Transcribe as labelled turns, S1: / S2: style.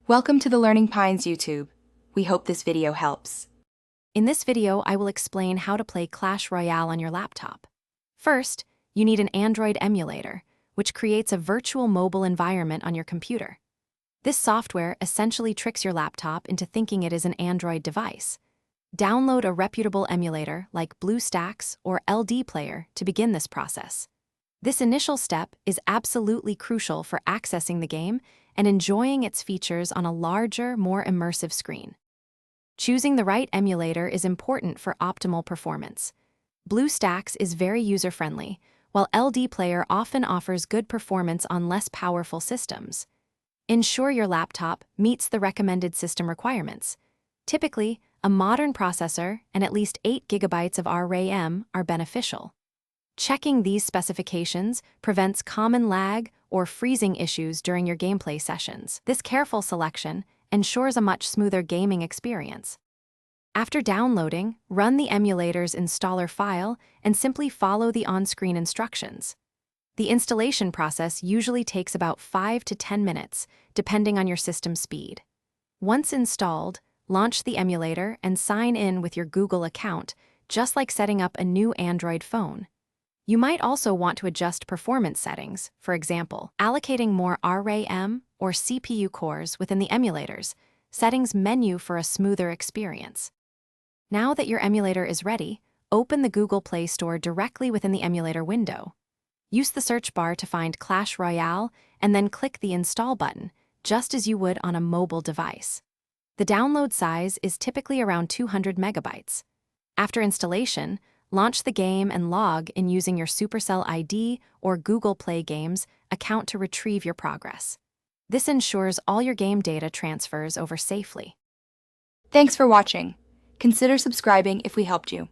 S1: Welcome to the Learning Pines YouTube. We hope this video helps.
S2: In this video, I will explain how to play Clash Royale on your laptop. First, you need an Android emulator, which creates a virtual mobile environment on your computer. This software essentially tricks your laptop into thinking it is an Android device. Download a reputable emulator like BlueStacks or LD Player to begin this process. This initial step is absolutely crucial for accessing the game and enjoying its features on a larger, more immersive screen. Choosing the right emulator is important for optimal performance. BlueStacks is very user-friendly, while LD Player often offers good performance on less powerful systems. Ensure your laptop meets the recommended system requirements. Typically, a modern processor and at least 8 GB of RAM are beneficial. Checking these specifications prevents common lag or freezing issues during your gameplay sessions. This careful selection ensures a much smoother gaming experience. After downloading, run the emulator's installer file and simply follow the on-screen instructions. The installation process usually takes about 5 to 10 minutes, depending on your system speed. Once installed, launch the emulator and sign in with your Google account, just like setting up a new Android phone. You might also want to adjust performance settings, for example, allocating more RAM or CPU cores within the emulators, settings menu for a smoother experience. Now that your emulator is ready, open the Google Play Store directly within the emulator window. Use the search bar to find Clash Royale and then click the Install button, just as you would on a mobile device. The download size is typically around 200 megabytes. After installation, launch the game and log in using your Supercell ID or Google Play Games account to retrieve your progress. This ensures all your game data transfers over safely.
S1: Thanks for watching. Consider subscribing if we helped you.